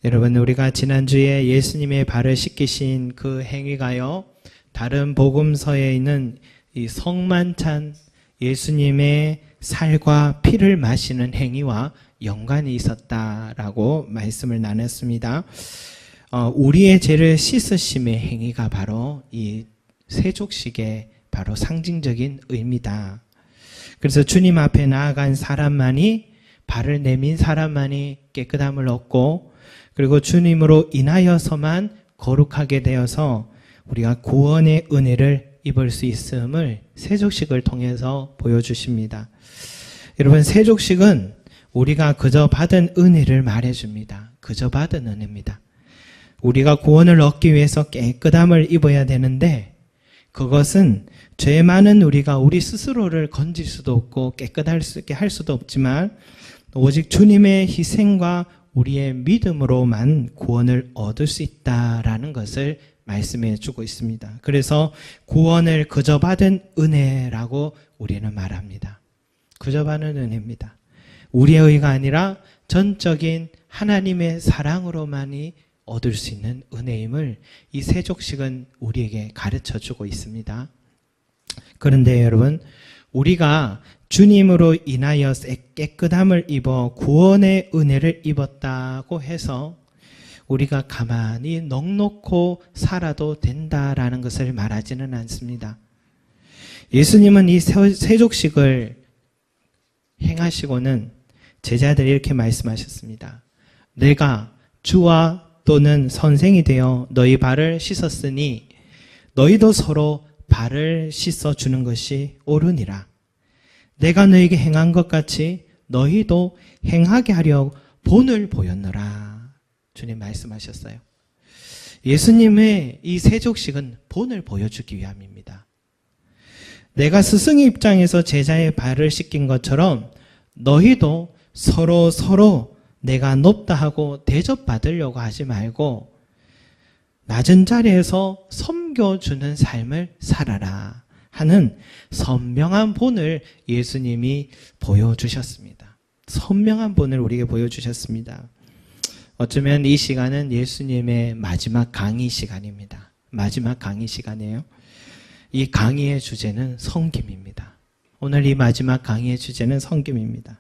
여러분, 우리가 지난주에 예수님의 발을 씻기신 그 행위가요, 다른 복음서에 있는 이 성만찬 예수님의 살과 피를 마시는 행위와 연관이 있었다라고 말씀을 나눴습니다. 우리의 죄를 씻으심의 행위가 바로 이 세족식의 바로 상징적인 의미다. 그래서 주님 앞에 나아간 사람만이, 발을 내민 사람만이 깨끗함을 얻고, 그리고 주님으로 인하여서만 거룩하게 되어서 우리가 구원의 은혜를 입을 수 있음을 세족식을 통해서 보여주십니다. 여러분, 세족식은 우리가 그저 받은 은혜를 말해줍니다. 그저 받은 은혜입니다. 우리가 구원을 얻기 위해서 깨끗함을 입어야 되는데, 그것은 죄 많은 우리가 우리 스스로를 건질 수도 없고 깨끗할 수 있게 할 수도 없지만, 오직 주님의 희생과 우리의 믿음으로만 구원을 얻을 수 있다라는 것을 말씀해 주고 있습니다. 그래서 구원을 그저 받은 은혜라고 우리는 말합니다. 그저 받은 은혜입니다. 우리의 의가 아니라 전적인 하나님의 사랑으로만이 얻을 수 있는 은혜임을 이 세족식은 우리에게 가르쳐 주고 있습니다. 그런데 여러분, 우리가 주님으로 인하여 깨끗함을 입어 구원의 은혜를 입었다고 해서 우리가 가만히 넋놓고 살아도 된다라는 것을 말하지는 않습니다. 예수님은 이 세족식을 행하시고는 제자들이 이렇게 말씀하셨습니다. 내가 주와 또는 선생이 되어 너희 발을 씻었으니 너희도 서로 발을 씻어주는 것이 옳으니라. 내가 너에게 행한 것 같이 너희도 행하게 하려 본을 보였노라. 주님 말씀하셨어요. 예수님의 이 세족식은 본을 보여주기 위함입니다. 내가 스승의 입장에서 제자의 발을 씻긴 것처럼 너희도 서로 내가 높다 하고 대접받으려고 하지 말고 낮은 자리에서 섬겨주는 삶을 살아라 하는 선명한 본을 예수님이 보여주셨습니다. 선명한 본을 우리에게 보여주셨습니다. 어쩌면 이 시간은 예수님의 마지막 강의 시간입니다. 마지막 강의 시간이에요. 이 강의의 주제는 섬김입니다. 오늘 이 마지막 강의의 주제는 섬김입니다.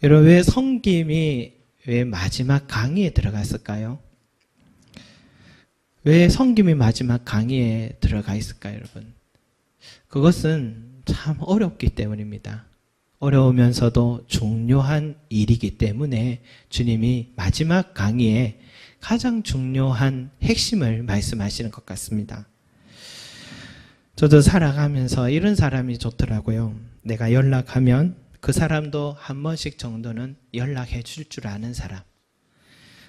여러분, 왜 섬김이 왜 마지막 강의에 들어갔을까요? 왜 섬김이 마지막 강의에 들어가 있을까요, 여러분? 그것은 참 어렵기 때문입니다. 어려우면서도 중요한 일이기 때문에 주님이 마지막 강의에 가장 중요한 핵심을 말씀하시는 것 같습니다. 저도 살아가면서 이런 사람이 좋더라고요. 내가 연락하면 그 사람도 한 번씩 정도는 연락해 줄 줄 아는 사람.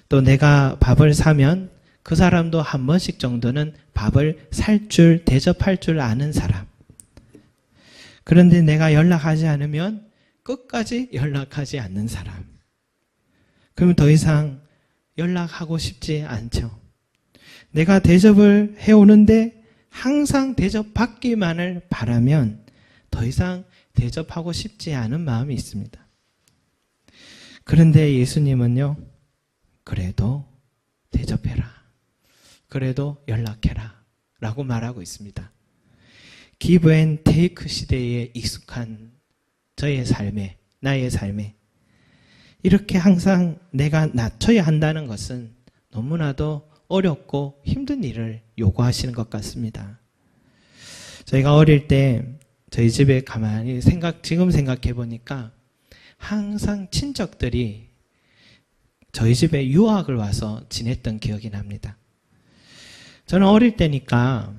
또 내가 밥을 사면 그 사람도 한 번씩 정도는 밥을 살 줄, 대접할 줄 아는 사람. 그런데 내가 연락하지 않으면 끝까지 연락하지 않는 사람. 그러면 더 이상 연락하고 싶지 않죠. 내가 대접을 해오는데 항상 대접받기만을 바라면 더 이상 대접하고 싶지 않은 마음이 있습니다. 그런데 예수님은요, 그래도 대접해라. 그래도 연락해라. 라고 말하고 있습니다. 기브 앤 테이크 시대에 익숙한 저의 삶에, 나의 삶에 이렇게 항상 내가 낮춰야 한다는 것은 너무나도 어렵고 힘든 일을 요구하시는 것 같습니다. 저희가 어릴 때 저희 집에 가만히 지금 생각해 보니까 항상 친척들이 저희 집에 유학을 와서 지냈던 기억이 납니다. 저는 어릴 때니까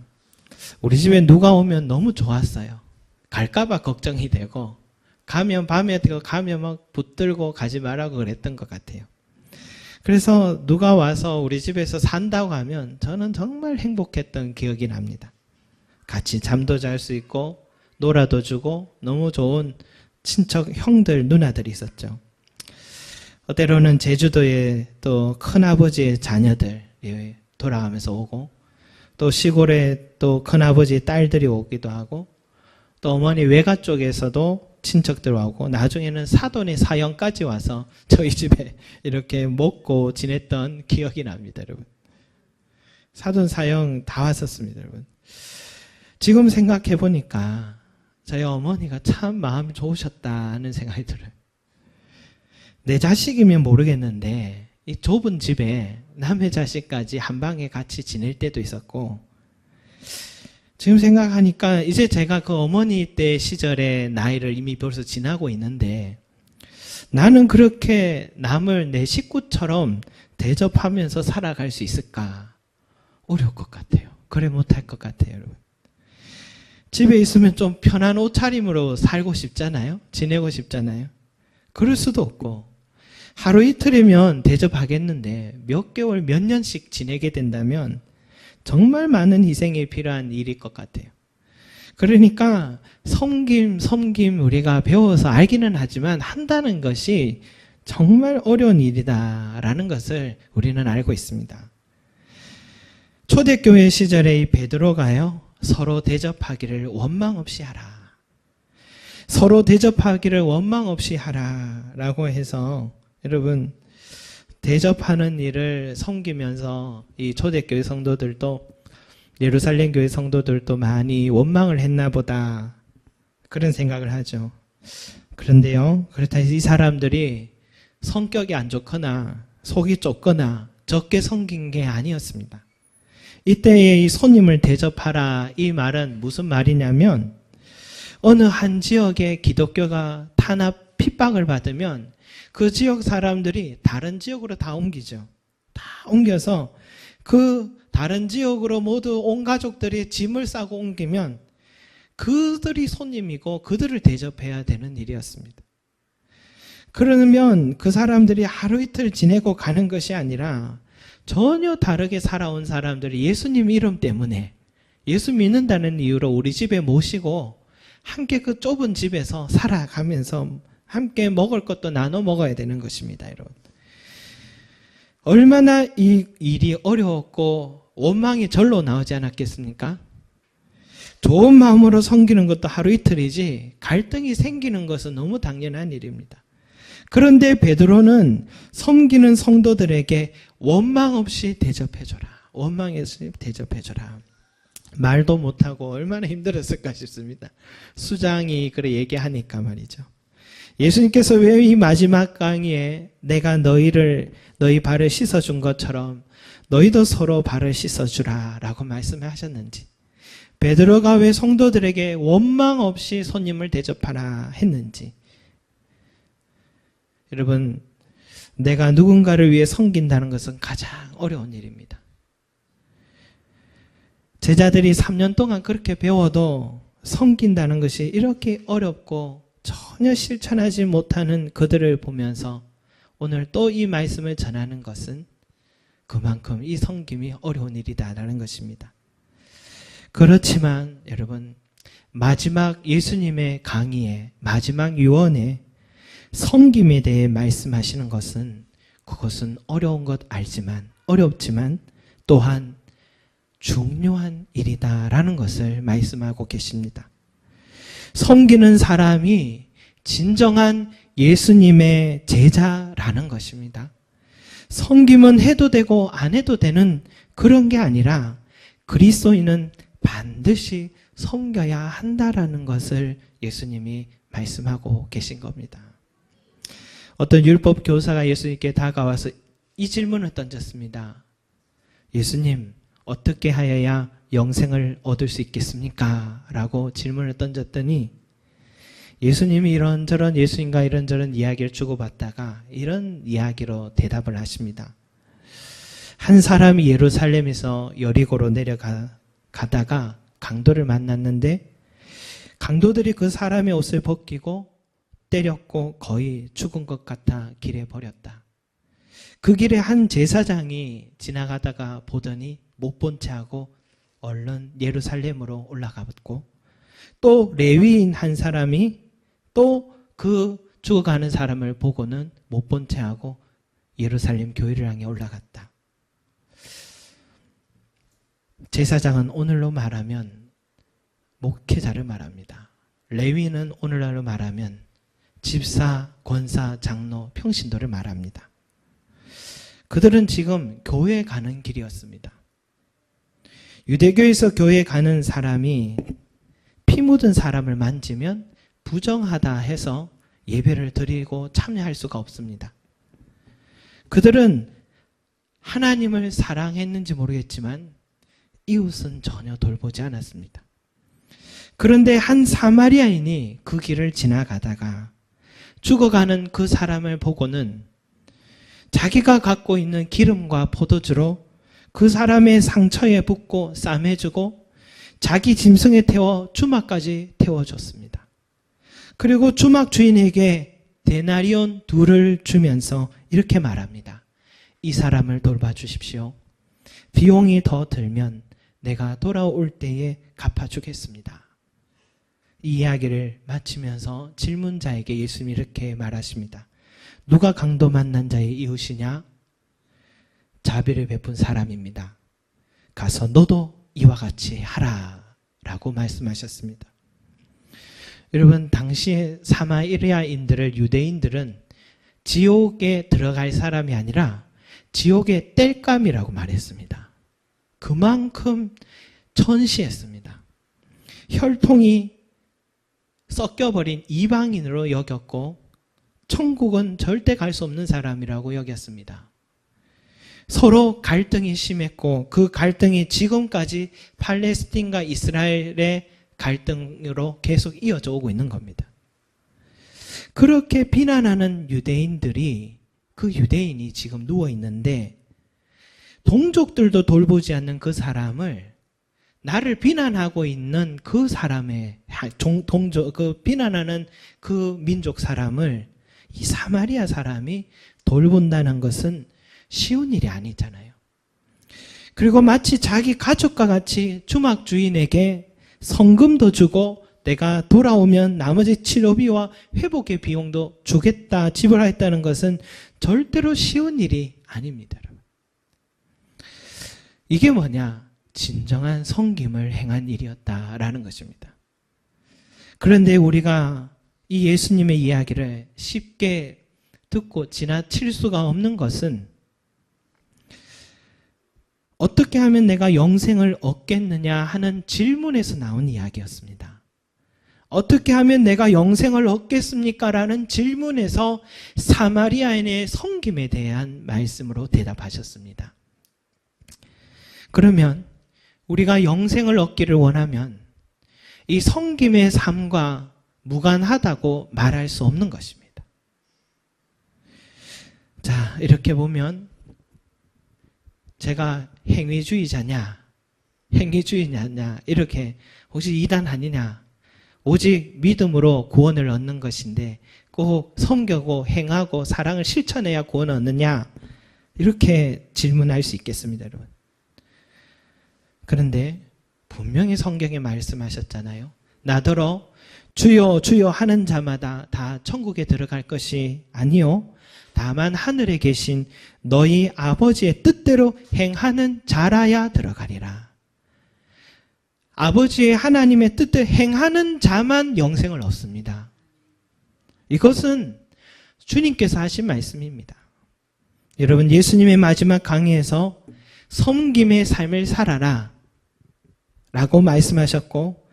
우리 집에 누가 오면 너무 좋았어요. 갈까봐 걱정이 되고, 가면 밤에 가면 막 붙들고 가지 말라고 그랬던 것 같아요. 그래서 누가 와서 우리 집에서 산다고 하면 저는 정말 행복했던 기억이 납니다. 같이 잠도 잘 수 있고 놀아도 주고 너무 좋은 친척 형들, 누나들이 있었죠. 때로는 제주도에 또 큰아버지의 자녀들이 돌아가면서 오고, 또 시골에 또 큰아버지 딸들이 오기도 하고, 또 어머니 외가 쪽에서도 친척들 오고 나중에는 사돈의 사형까지 와서 저희 집에 이렇게 먹고 지냈던 기억이 납니다, 여러분. 사돈 사형 다 왔었습니다, 여러분. 지금 생각해 보니까 저희 어머니가 참 마음이 좋으셨다는 생각이 들어요. 내 자식이면 모르겠는데 이 좁은 집에 남의 자식까지 한 방에 같이 지낼 때도 있었고, 지금 생각하니까 이제 제가 그 어머니 때 시절의 나이를 이미 벌써 지나고 있는데 나는 그렇게 남을 내 식구처럼 대접하면서 살아갈 수 있을까? 어려울 것 같아요. 그래 못할 것 같아요, 여러분. 집에 있으면 좀 편한 옷차림으로 살고 싶잖아요. 지내고 싶잖아요. 그럴 수도 없고, 하루 이틀이면 대접하겠는데 몇 개월, 몇 년씩 지내게 된다면 정말 많은 희생이 필요한 일일 것 같아요. 그러니까 섬김 우리가 배워서 알기는 하지만 한다는 것이 정말 어려운 일이다라는 것을 우리는 알고 있습니다. 초대교회 시절에 이 베드로가요, 서로 대접하기를 원망 없이 하라. 서로 대접하기를 원망 없이 하라라고 해서, 여러분, 대접하는 일을 섬기면서 이 초대교회 성도들도, 예루살렘 교회 성도들도 많이 원망을 했나 보다, 그런 생각을 하죠. 그런데요, 그렇다 해서 이 사람들이 성격이 안 좋거나 속이 좁거나 적게 섬긴 게 아니었습니다. 이때에 이 손님을 대접하라, 이 말은 무슨 말이냐면, 어느 한 지역에 기독교가 탄압, 핍박을 받으면 그 지역 사람들이 다른 지역으로 다 옮기죠. 다 옮겨서 그 다른 지역으로 모두 온 가족들이 짐을 싸고 옮기면 그들이 손님이고 그들을 대접해야 되는 일이었습니다. 그러면 그 사람들이 하루 이틀 지내고 가는 것이 아니라 전혀 다르게 살아온 사람들이 예수님 이름 때문에, 예수 믿는다는 이유로 우리 집에 모시고 함께 그 좁은 집에서 살아가면서 함께 먹을 것도 나눠 먹어야 되는 것입니다, 여러분. 얼마나 이 일이 어려웠고 원망이 절로 나오지 않았겠습니까? 좋은 마음으로 섬기는 것도 하루 이틀이지 갈등이 생기는 것은 너무 당연한 일입니다. 그런데 베드로는 섬기는 성도들에게 원망 없이 대접해줘라. 원망 없이 대접해줘라. 말도 못하고 얼마나 힘들었을까 싶습니다. 수장이 그래 얘기하니까 말이죠. 예수님께서 왜 이 마지막 강의에 내가 너희 발을 씻어준 것처럼 너희도 서로 발을 씻어주라 라고 말씀을 하셨는지, 베드로가 왜 성도들에게 원망 없이 손님을 대접하라 했는지, 여러분, 내가 누군가를 위해 섬긴다는 것은 가장 어려운 일입니다. 제자들이 3년 동안 그렇게 배워도 섬긴다는 것이 이렇게 어렵고 전혀 실천하지 못하는 그들을 보면서 오늘 또 이 말씀을 전하는 것은 그만큼 이 섬김이 어려운 일이다라는 것입니다. 그렇지만 여러분, 마지막 예수님의 강의에, 마지막 유언에 섬김에 대해 말씀하시는 것은, 그것은 어려운 것 알지만, 어렵지만 또한 중요한 일이다라는 것을 말씀하고 계십니다. 섬기는 사람이 진정한 예수님의 제자라는 것입니다. 섬김은 해도 되고 안 해도 되는 그런 게 아니라 그리스도인은 반드시 섬겨야 한다라는 것을 예수님이 말씀하고 계신 겁니다. 어떤 율법 교사가 예수님께 다가와서 이 질문을 던졌습니다. 예수님, 어떻게 하여야 영생을 얻을 수 있겠습니까? 라고 질문을 던졌더니 예수님이 이런저런, 예수님과 이런저런 이야기를 주고받다가 이런 이야기로 대답을 하십니다. 한 사람이 예루살렘에서 여리고로 내려가다가 강도를 만났는데 강도들이 그 사람의 옷을 벗기고 때렸고 거의 죽은 것 같아 길에 버렸다. 그 길에 한 제사장이 지나가다가 보더니 못 본 채 하고 얼른 예루살렘으로 올라갔고, 또 레위인 한 사람이 또 그 죽어가는 사람을 보고는 못 본 채 하고 예루살렘 교회를 향해 올라갔다. 제사장은 오늘로 말하면 목회자를 말합니다. 레위인은 오늘날로 말하면 집사, 권사, 장로, 평신도를 말합니다. 그들은 지금 교회에 가는 길이었습니다. 유대교에서 교회에 가는 사람이 피 묻은 사람을 만지면 부정하다 해서 예배를 드리고 참여할 수가 없습니다. 그들은 하나님을 사랑했는지 모르겠지만 이웃은 전혀 돌보지 않았습니다. 그런데 한 사마리아인이 그 길을 지나가다가 죽어가는 그 사람을 보고는 자기가 갖고 있는 기름과 포도주로 그 사람의 상처에 붓고 싸매주고 자기 짐승에 태워 주막까지 태워줬습니다. 그리고 주막 주인에게 데나리온 2를 주면서 이렇게 말합니다. 이 사람을 돌봐주십시오. 비용이 더 들면 내가 돌아올 때에 갚아주겠습니다. 이 이야기를 마치면서 질문자에게 예수님이 이렇게 말하십니다. 누가 강도 만난 자의 이웃이냐? 자비를 베푼 사람입니다. 가서 너도 이와 같이 하라 라고 말씀하셨습니다. 여러분, 당시에 사마리아인들을 유대인들은 지옥에 들어갈 사람이 아니라 지옥의 땔감이라고 말했습니다. 그만큼 천시했습니다. 혈통이 섞여버린 이방인으로 여겼고 천국은 절대 갈 수 없는 사람이라고 여겼습니다. 서로 갈등이 심했고 그 갈등이 지금까지 팔레스틴과 이스라엘의 갈등으로 계속 이어져 오고 있는 겁니다. 그렇게 비난하는 유대인들이 그 유대인이 지금 누워 있는데 동족들도 돌보지 않는 그 사람을 나를 비난하고 있는 그 사람의 그 비난하는 그 민족 사람을 이 사마리아 사람이 돌본다는 것은 쉬운 일이 아니잖아요. 그리고 마치 자기 가족과 같이 주막 주인에게 성금도 주고 내가 돌아오면 나머지 치료비와 회복의 비용도 주겠다, 지불하겠다는 것은 절대로 쉬운 일이 아닙니다. 이게 뭐냐? 진정한 섬김을 행한 일이었다라는 것입니다. 그런데 우리가 이 예수님의 이야기를 쉽게 듣고 지나칠 수가 없는 것은 어떻게 하면 내가 영생을 얻겠느냐 하는 질문에서 나온 이야기였습니다. 어떻게 하면 내가 영생을 얻겠습니까? 라는 질문에서 사마리아인의 섬김에 대한 말씀으로 대답하셨습니다. 그러면 우리가 영생을 얻기를 원하면 이 섬김의 삶과 무관하다고 말할 수 없는 것입니다. 자, 이렇게 보면 제가 행위주의자냐, 행위주의자냐, 이렇게 혹시 이단 아니냐, 오직 믿음으로 구원을 얻는 것인데 꼭 섬기고 행하고 사랑을 실천해야 구원을 얻느냐, 이렇게 질문할 수 있겠습니다, 여러분. 그런데 분명히 성경에 말씀하셨잖아요. 나더러 주여 주여 하는 자마다 다 천국에 들어갈 것이 아니요 다만 하늘에 계신 너희 아버지의 뜻대로 행하는 자라야 들어가리라. 아버지의 하나님의 뜻대로 행하는 자만 영생을 얻습니다. 이것은 주님께서 하신 말씀입니다. 여러분, 예수님의 마지막 강의에서 섬김의 삶을 살아라 라고 말씀하셨고,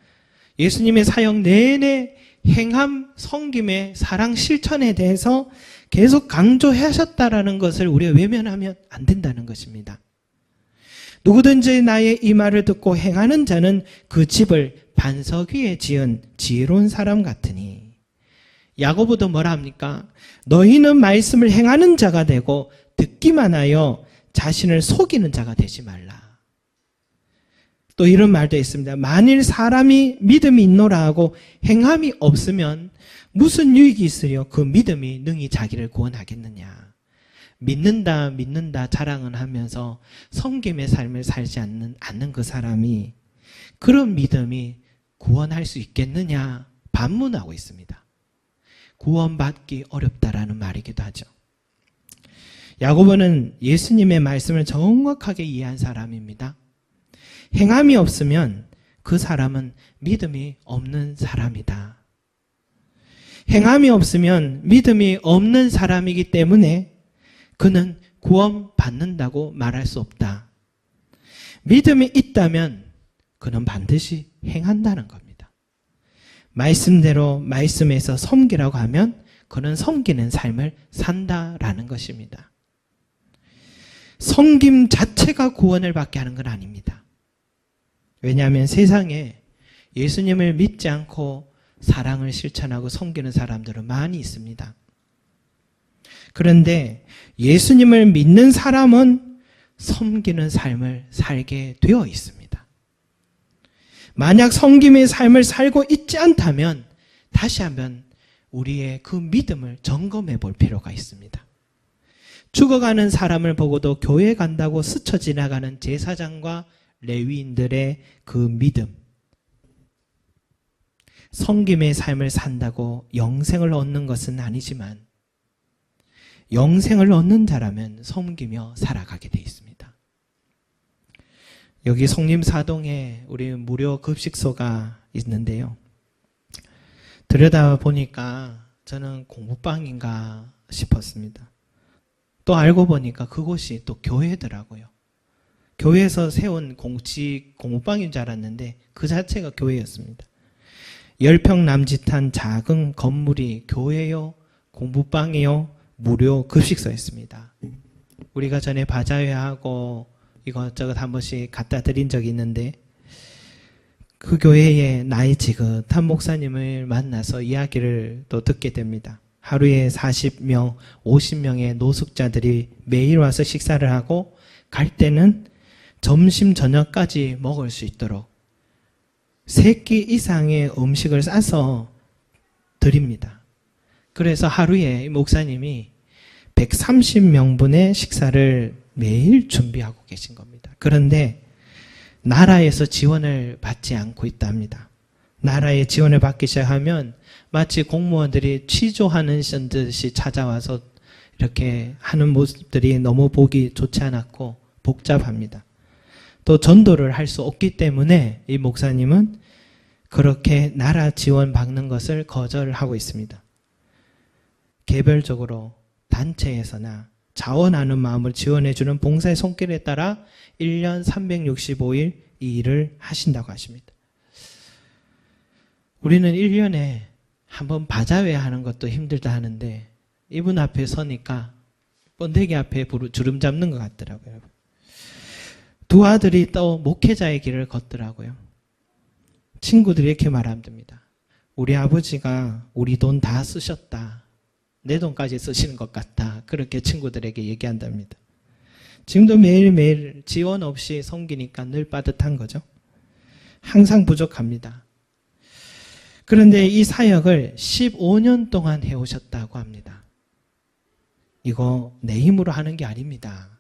예수님의 사역 내내 행함, 섬김의 사랑 실천에 대해서 계속 강조하셨다라는 것을 우리가 외면하면 안 된다는 것입니다. 누구든지 나의 이 말을 듣고 행하는 자는 그 집을 반석 위에 지은 지혜로운 사람 같으니. 야고보도 뭐라 합니까? 너희는 말씀을 행하는 자가 되고 듣기만 하여 자신을 속이는 자가 되지 말라. 또 이런 말도 있습니다. 만일 사람이 믿음이 있노라 하고 행함이 없으면 무슨 유익이 있으려 그 믿음이 능히 자기를 구원하겠느냐. 믿는다 믿는다 자랑은 하면서 섬김의 삶을 살지 않는 그 사람이 그런 믿음이 구원할 수 있겠느냐 반문하고 있습니다. 구원받기 어렵다라는 말이기도 하죠. 야고보는 예수님의 말씀을 정확하게 이해한 사람입니다. 행함이 없으면 그 사람은 믿음이 없는 사람이다. 행함이 없으면 믿음이 없는 사람이기 때문에 그는 구원받는다고 말할 수 없다. 믿음이 있다면 그는 반드시 행한다는 겁니다. 말씀대로 말씀에서 섬기라고 하면 그는 섬기는 삶을 산다라는 것입니다. 섬김 자체가 구원을 받게 하는 건 아닙니다. 왜냐하면 세상에 예수님을 믿지 않고 사랑을 실천하고 섬기는 사람들은 많이 있습니다. 그런데 예수님을 믿는 사람은 섬기는 삶을 살게 되어 있습니다. 만약 섬김의 삶을 살고 있지 않다면 다시 한번 우리의 그 믿음을 점검해 볼 필요가 있습니다. 죽어가는 사람을 보고도 교회 간다고 스쳐 지나가는 제사장과 레위인들의 그 믿음, 섬김의 삶을 산다고 영생을 얻는 것은 아니지만 영생을 얻는 자라면 섬기며 살아가게 돼 있습니다. 여기 송림사동에 우리 무료 급식소가 있는데요. 들여다보니까 저는 공부방인가 싶었습니다. 또 알고 보니까 그곳이 또 교회더라고요. 교회에서 세운 공부방인 줄 알았는데 그 자체가 교회였습니다. 10평 남짓한 작은 건물이 교회요, 공부방이요, 무료 급식소였습니다. 우리가 전에 바자회하고 이것저것 한 번씩 갖다 드린 적이 있는데 그 교회에 나이 지긋한 목사님을 만나서 이야기를 또 듣게 됩니다. 하루에 40명, 50명의 노숙자들이 매일 와서 식사를 하고 갈 때는 점심, 저녁까지 먹을 수 있도록 3끼 이상의 음식을 싸서 드립니다. 그래서 하루에 목사님이 130명분의 식사를 매일 준비하고 계신 겁니다. 그런데 나라에서 지원을 받지 않고 있답니다. 나라의 지원을 받기 시작하면 마치 공무원들이 취조하는 듯이 찾아와서 이렇게 하는 모습들이 너무 보기 좋지 않았고 복잡합니다. 또 전도를 할 수 없기 때문에 이 목사님은 그렇게 나라 지원 받는 것을 거절하고 있습니다. 개별적으로 단체에서나 자원하는 마음을 지원해주는 봉사의 손길에 따라 1년 365일 이 일을 하신다고 하십니다. 우리는 1년에 한번 바자회 하는 것도 힘들다 하는데 이분 앞에 서니까 번데기 앞에 주름 잡는 것 같더라고요. 두 아들이 또 목회자의 길을 걷더라고요. 친구들이 이렇게 말합니다. 우리 아버지가 우리 돈 다 쓰셨다. 내 돈까지 쓰시는 것 같다. 그렇게 친구들에게 얘기한답니다. 지금도 매일매일 지원 없이 섬기니까 늘 빠듯한 거죠. 항상 부족합니다. 그런데 이 사역을 15년 동안 해오셨다고 합니다. 이거 내 힘으로 하는 게 아닙니다.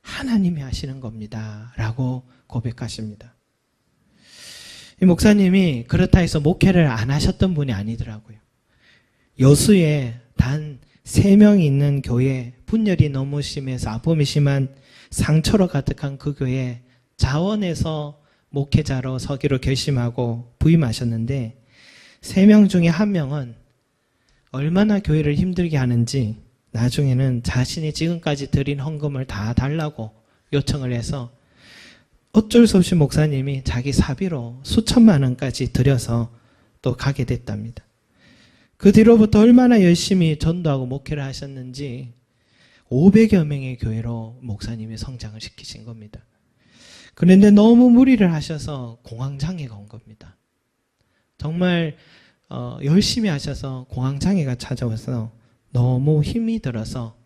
하나님이 하시는 겁니다. 라고 고백하십니다. 이 목사님이 그렇다 해서 목회를 안 하셨던 분이 아니더라고요. 여수에 단 3명이 있는 교회, 분열이 너무 심해서 아픔이 심한 상처로 가득한 그 교회에 자원해서 목회자로 서기로 결심하고 부임하셨는데 3명 중에 1명은 얼마나 교회를 힘들게 하는지 나중에는 자신이 지금까지 드린 헌금을 다 달라고 요청을 해서 어쩔 수 없이 목사님이 자기 사비로 수천만 원까지 들여서 또 가게 됐답니다. 그 뒤로부터 얼마나 열심히 전도하고 목회를 하셨는지 500여 명의 교회로 목사님이 성장을 시키신 겁니다. 그런데 너무 무리를 하셔서 공황장애가 온 겁니다. 정말 열심히 하셔서 공황장애가 찾아와서 너무 힘이 들어서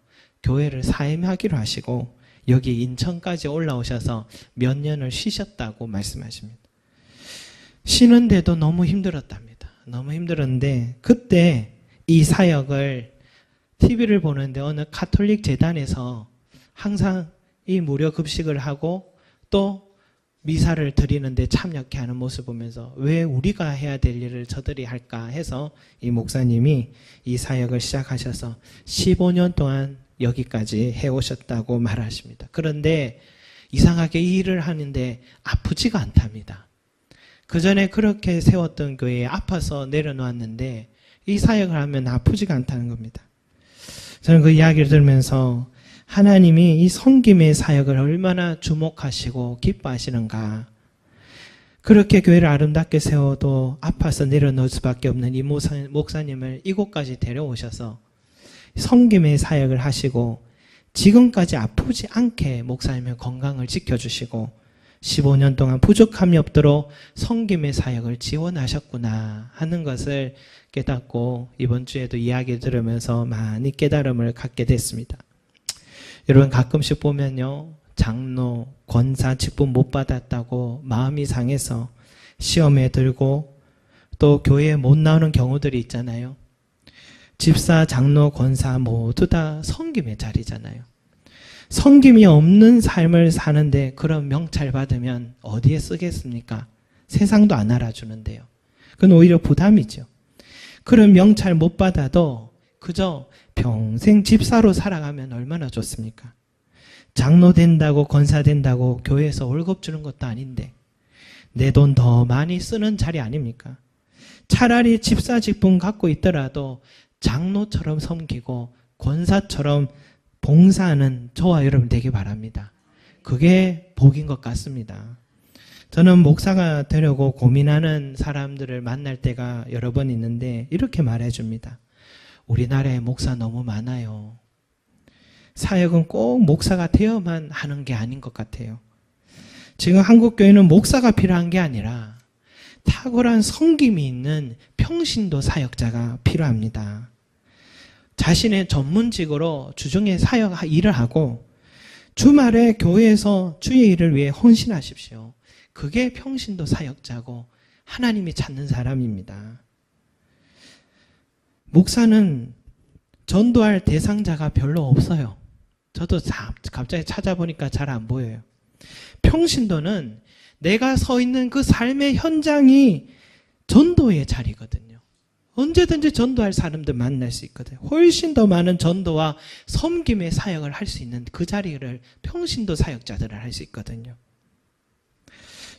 교회를 사임하기로 하시고 여기 인천까지 올라오셔서 몇 년을 쉬셨다고 말씀하십니다. 쉬는데도 너무 힘들었답니다. 너무 힘들었는데 그때 이 사역을 TV를 보는데 어느 가톨릭 재단에서 항상 이 무료 급식을 하고 또 미사를 드리는데 참여케 하는 모습을 보면서 왜 우리가 해야 될 일을 저들이 할까 해서 이 목사님이 이 사역을 시작하셔서 15년 동안 여기까지 해오셨다고 말하십니다. 그런데 이상하게 이 일을 하는데 아프지가 않답니다. 그 전에 그렇게 세웠던 교회에 아파서 내려놓았는데 이 사역을 하면 아프지가 않다는 겁니다. 저는 그 이야기를 들으면서 하나님이 이 섬김의 사역을 얼마나 주목하시고 기뻐하시는가. 그렇게 교회를 아름답게 세워도 아파서 내려놓을 수밖에 없는 이 목사님을 이곳까지 데려오셔서 섬김의 사역을 하시고 지금까지 아프지 않게 목사님의 건강을 지켜주시고 15년 동안 부족함이 없도록 섬김의 사역을 지원하셨구나 하는 것을 깨닫고 이번 주에도 이야기 들으면서 많이 깨달음을 갖게 됐습니다. 여러분 가끔씩 보면요. 장로, 권사 직분 못 받았다고 마음이 상해서 시험에 들고 또 교회에 못 나오는 경우들이 있잖아요. 집사, 장로, 권사 모두 다 섬김의 자리잖아요. 섬김이 없는 삶을 사는데 그런 명찰 받으면 어디에 쓰겠습니까? 세상도 안 알아주는데요. 그건 오히려 부담이죠. 그런 명찰 못 받아도 그저 평생 집사로 살아가면 얼마나 좋습니까? 장로 된다고 권사 된다고 교회에서 월급 주는 것도 아닌데 내 돈 더 많이 쓰는 자리 아닙니까? 차라리 집사 직분 갖고 있더라도 장로처럼 섬기고 권사처럼 봉사하는 저와 여러분 되기 바랍니다. 그게 복인 것 같습니다. 저는 목사가 되려고 고민하는 사람들을 만날 때가 여러 번 있는데 이렇게 말해줍니다. 우리나라에 목사 너무 많아요. 사역은 꼭 목사가 되어만 하는 게 아닌 것 같아요. 지금 한국교회는 목사가 필요한 게 아니라 탁월한 섬김이 있는 평신도 사역자가 필요합니다. 자신의 전문직으로 주중에 사역 일을 하고 주말에 교회에서 주의 일을 위해 헌신하십시오. 그게 평신도 사역자고 하나님이 찾는 사람입니다. 목사는 전도할 대상자가 별로 없어요. 저도 갑자기 찾아보니까 잘 안 보여요. 평신도는 내가 서 있는 그 삶의 현장이 전도의 자리거든요. 언제든지 전도할 사람들 만날 수 있거든요. 훨씬 더 많은 전도와 섬김의 사역을 할 수 있는 그 자리를 평신도 사역자들은 할 수 있거든요.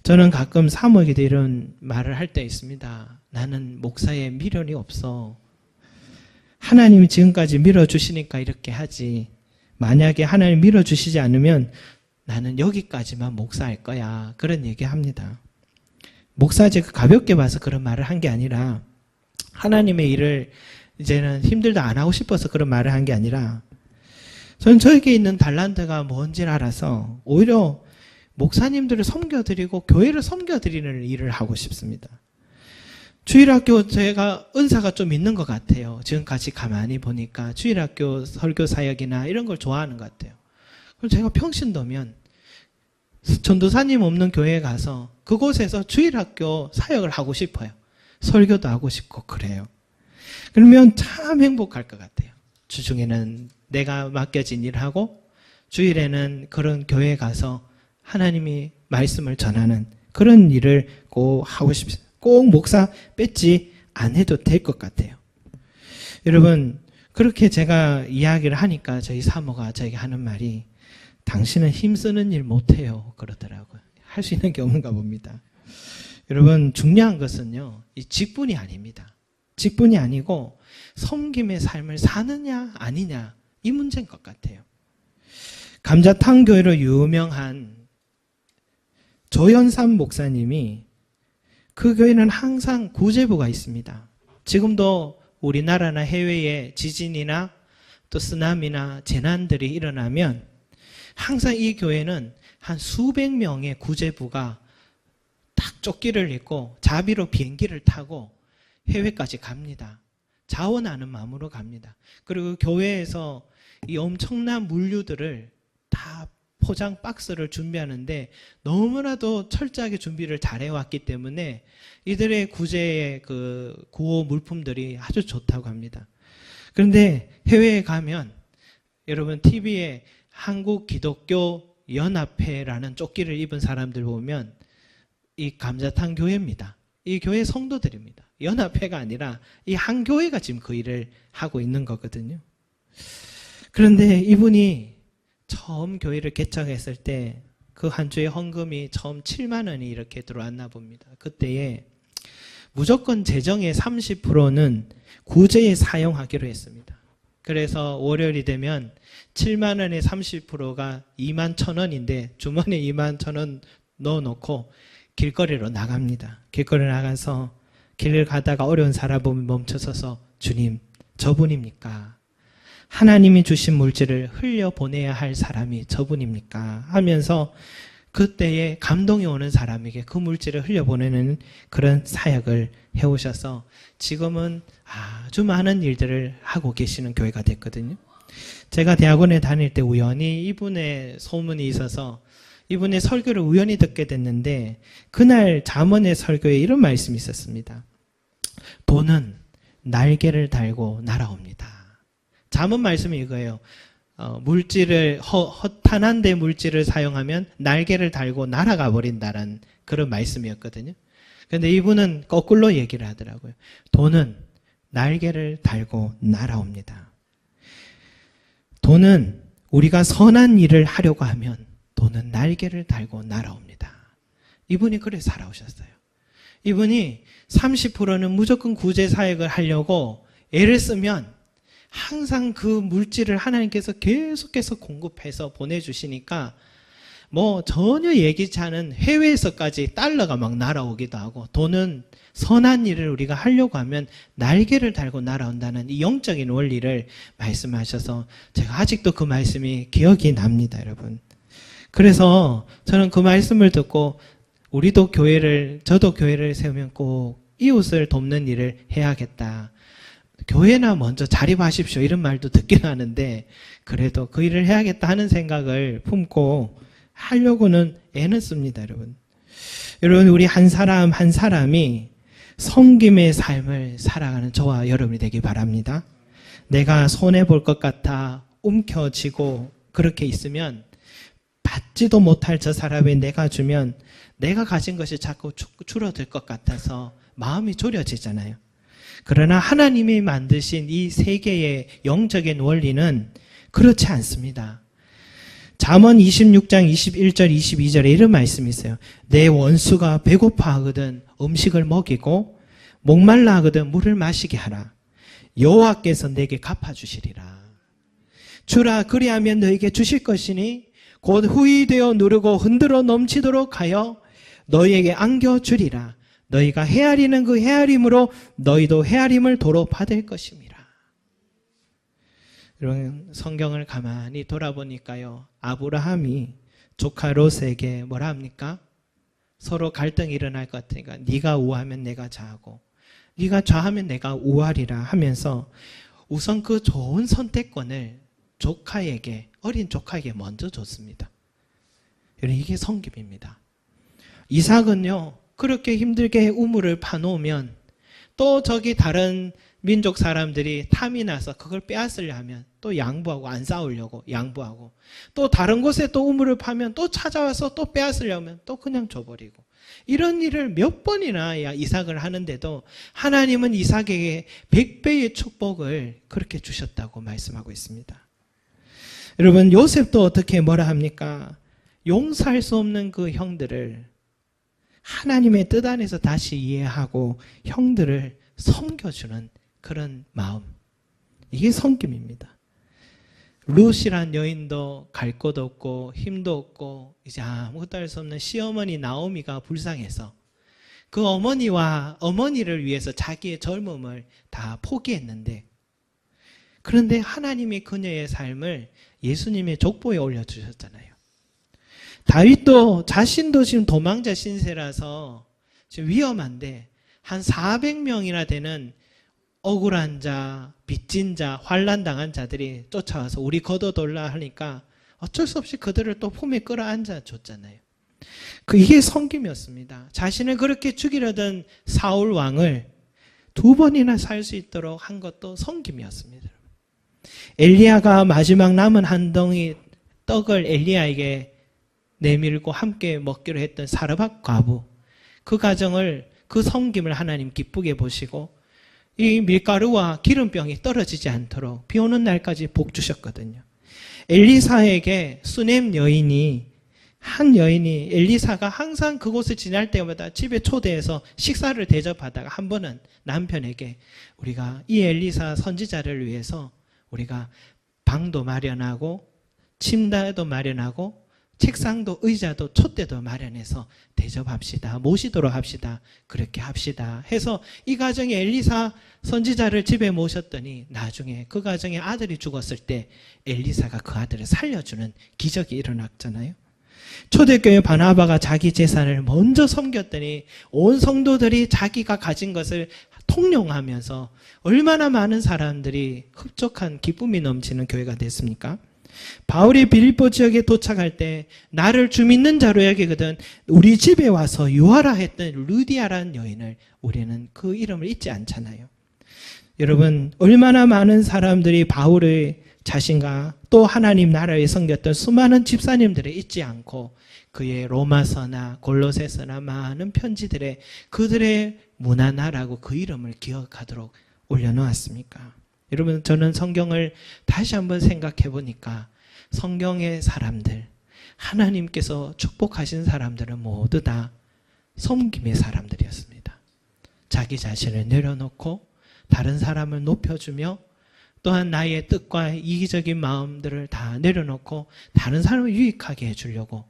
저는 가끔 사모에게도 이런 말을 할 때 있습니다. 나는 목사의 미련이 없어. 하나님이 지금까지 밀어주시니까 이렇게 하지. 만약에 하나님 밀어주시지 않으면 나는 여기까지만 목사할 거야. 그런 얘기합니다. 목사직 가볍게 봐서 그런 말을 한 게 아니라 하나님의 일을 이제는 힘들다 안 하고 싶어서 그런 말을 한 게 아니라 저는 저에게 있는 달란트가 뭔지를 알아서 오히려 목사님들을 섬겨드리고 교회를 섬겨드리는 일을 하고 싶습니다. 주일학교 제가 은사가 좀 있는 것 같아요. 지금까지 가만히 보니까 주일학교 설교 사역이나 이런 걸 좋아하는 것 같아요. 그럼 제가 평신도면 전도사님 없는 교회에 가서 그곳에서 주일학교 사역을 하고 싶어요. 설교도 하고 싶고 그래요. 그러면 참 행복할 것 같아요. 주중에는 내가 맡겨진 일을 하고 주일에는 그런 교회에 가서 하나님이 말씀을 전하는 그런 일을 꼭 하고 싶습니다. 꼭 목사 뺏지 안 해도 될 것 같아요. 여러분 그렇게 제가 이야기를 하니까 저희 사모가 저에게 하는 말이 당신은 힘쓰는 일 못해요 그러더라고요. 할 수 있는 게 없는가 봅니다. 여러분 중요한 것은요 이 직분이 아닙니다. 직분이 아니고 섬김의 삶을 사느냐 아니냐 이 문제인 것 같아요. 감자탕 교회로 유명한 조연삼 목사님이 그 교회는 항상 구제부가 있습니다. 지금도 우리나라나 해외에 지진이나 또 쓰나미나 재난들이 일어나면 항상 이 교회는 한 수백 명의 구제부가 딱 조끼를 입고 자비로 비행기를 타고 해외까지 갑니다. 자원하는 마음으로 갑니다. 그리고 교회에서 이 엄청난 물류들을 다 포장 박스를 준비하는데 너무나도 철저하게 준비를 잘해왔기 때문에 이들의 구제의 그 구호 물품들이 아주 좋다고 합니다. 그런데 해외에 가면 여러분 TV에 한국 기독교 연합회라는 조끼를 입은 사람들 보면 이 감자탕 교회입니다. 이 교회 성도들입니다. 연합회가 아니라 이 한 교회가 지금 그 일을 하고 있는 거거든요. 그런데 이분이 처음 교회를 개척했을 때 그 한 주의 헌금이 처음 7만 원이 이렇게 들어왔나 봅니다. 그때에 무조건 재정의 30%는 구제에 사용하기로 했습니다. 그래서 월요일이 되면 7만 원의 30%가 2만 1,000원인데 주머니에 2만 1,000원 넣어놓고 길거리로 나갑니다. 길거리로 나가서 길을 가다가 어려운 사람 멈춰서서 주님, 저분입니까? 하나님이 주신 물질을 흘려보내야 할 사람이 저분입니까? 하면서 그때에 감동이 오는 사람에게 그 물질을 흘려보내는 그런 사역을 해오셔서 지금은 아주 많은 일들을 하고 계시는 교회가 됐거든요. 제가 대학원에 다닐 때 우연히 이분의 소문이 있어서 이분의 설교를 우연히 듣게 됐는데 그날 잠언의 설교에 이런 말씀이 있었습니다. 돈은 날개를 달고 날아옵니다. 잠언 말씀이 이거예요. 물질을 허탄한 데 물질을 사용하면 날개를 달고 날아가 버린다는 그런 말씀이었거든요. 그런데 이분은 거꾸로 얘기를 하더라고요. 돈은 날개를 달고 날아옵니다. 돈은 우리가 선한 일을 하려고 하면 돈은 날개를 달고 날아옵니다. 이분이 그래 살아오셨어요. 이분이 30%는 무조건 구제 사역을 하려고 애를 쓰면 항상 그 물질을 하나님께서 계속해서 공급해서 보내주시니까 뭐 전혀 예기치 않은 해외에서까지 달러가 막 날아오기도 하고 돈은 선한 일을 우리가 하려고 하면 날개를 달고 날아온다는 이 영적인 원리를 말씀하셔서 제가 아직도 그 말씀이 기억이 납니다, 여러분. 그래서 저는 그 말씀을 듣고 저도 교회를 세우면 꼭 이웃을 돕는 일을 해야겠다. 교회나 먼저 자립하십시오 이런 말도 듣긴 하는데 그래도 그 일을 해야겠다 하는 생각을 품고 하려고는 애는 씁니다, 여러분. 여러분, 우리 한 사람 한 사람이 섬김의 삶을 살아가는 저와 여러분이 되기 바랍니다. 내가 손해볼 것 같아 움켜쥐고 그렇게 있으면 받지도 못할 저 사람이 내가 주면 내가 가진 것이 자꾸 줄어들 것 같아서 마음이 졸여지잖아요. 그러나 하나님이 만드신 이 세계의 영적인 원리는 그렇지 않습니다. 잠언 26장 21절 22절에 이런 말씀이 있어요. 내 원수가 배고파 하거든 음식을 먹이고 목말라 하거든 물을 마시게 하라. 여호와께서 내게 갚아주시리라. 주라 그리하면 너에게 주실 것이니 곧 후이되어 누르고 흔들어 넘치도록 하여 너희에게 안겨주리라. 너희가 헤아리는 그 헤아림으로 너희도 헤아림을 도로 받을 것입니다. 여러분, 성경을 가만히 돌아보니까요, 아브라함이 조카 롯에게 뭐라 합니까? 서로 갈등이 일어날 것 같으니까 네가 우하면 내가 좌하고 네가 좌하면 내가 우하리라 하면서 우선 그 좋은 선택권을 어린 조카에게 먼저 줬습니다. 여러분, 이게 성김입니다. 이삭은요, 그렇게 힘들게 우물을 파놓으면 또 저기 다른 민족 사람들이 탐이 나서 그걸 빼앗으려 하면 또 양보하고 안 싸우려고 양보하고 또 다른 곳에 또 우물을 파면 또 찾아와서 또 빼앗으려면 또 그냥 줘버리고 이런 일을 몇 번이나 이삭을 하는데도 하나님은 이삭에게 100배의 축복을 그렇게 주셨다고 말씀하고 있습니다. 여러분, 요셉도 어떻게 뭐라 합니까? 용서할 수 없는 그 형들을 하나님의 뜻 안에서 다시 이해하고 형들을 섬겨주는 그런 마음. 이게 성김입니다. 룻이란 여인도 갈 곳 없고 힘도 없고 이제 아무것도 할 수 없는 시어머니 나오미가 불쌍해서 그 어머니를 위해서 자기의 젊음을 다 포기했는데 그런데 하나님이 그녀의 삶을 예수님의 족보에 올려주셨잖아요. 다윗도 자신도 지금 도망자 신세라서 지금 위험한데 한 400명이나 되는 억울한 자, 빚진 자, 환난당한 자들이 쫓아와서 우리 걷어돌라 하니까 어쩔 수 없이 그들을 또 품에 끌어안아 줬잖아요. 이게 성김이었습니다. 자신을 그렇게 죽이려던 사울 왕을 2번이나 살 수 있도록 한 것도 성김이었습니다. 엘리야가 마지막 남은 한 덩이 떡을 엘리야에게 내밀고 함께 먹기로 했던 사르밧 과부, 그 가정을, 그 섬김을 하나님 기쁘게 보시고 이 밀가루와 기름병이 떨어지지 않도록 비 오는 날까지 복 주셨거든요. 엘리사에게 수넴 여인이 한 여인이 엘리사가 항상 그곳을 지날 때마다 집에 초대해서 식사를 대접하다가 한 번은 남편에게 우리가 이 엘리사 선지자를 위해서 우리가 방도 마련하고 침대도 마련하고 책상도 의자도 촛대도 마련해서 대접합시다. 모시도록 합시다. 그렇게 합시다. 해서 이 가정에 엘리사 선지자를 집에 모셨더니 나중에 그 가정에 아들이 죽었을 때 엘리사가 그 아들을 살려주는 기적이 일어났잖아요. 초대교회 바나바가 자기 재산을 먼저 섬겼더니 온 성도들이 자기가 가진 것을 통용하면서 얼마나 많은 사람들이 흡족한 기쁨이 넘치는 교회가 됐습니까? 바울이 빌립보 지역에 도착할 때 나를 주 믿는 자로 여기거든 우리 집에 와서 유하라 했던 루디아라는 여인을 우리는 그 이름을 잊지 않잖아요. 여러분 얼마나 많은 사람들이 바울의 자신과 또 하나님 나라에 섬겼던 수많은 집사님들을 잊지 않고 그의 로마서나 골로새서나 많은 편지들에 그들의 문화나라고 그 이름을 기억하도록 올려놓았습니까? 여러분 저는 성경을 다시 한번 생각해 보니까 성경의 사람들, 하나님께서 축복하신 사람들은 모두 다 섬김의 사람들이었습니다. 자기 자신을 내려놓고 다른 사람을 높여주며 또한 나의 뜻과 이기적인 마음들을 다 내려놓고 다른 사람을 유익하게 해주려고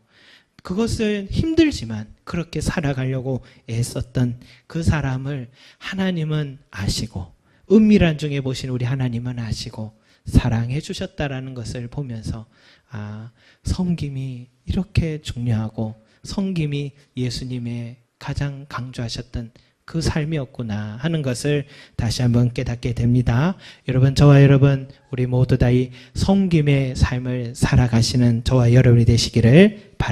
그것을 힘들지만 그렇게 살아가려고 애썼던 그 사람을 하나님은 아시고 은밀한 중에 보신 우리 하나님은 아시고 사랑해 주셨다라는 것을 보면서 섬김이 이렇게 중요하고 섬김이 예수님의 가장 강조하셨던 그 삶이었구나 하는 것을 다시 한번 깨닫게 됩니다. 여러분 저와 여러분 우리 모두 다 이 섬김의 삶을 살아가시는 저와 여러분이 되시기를 바랍니다.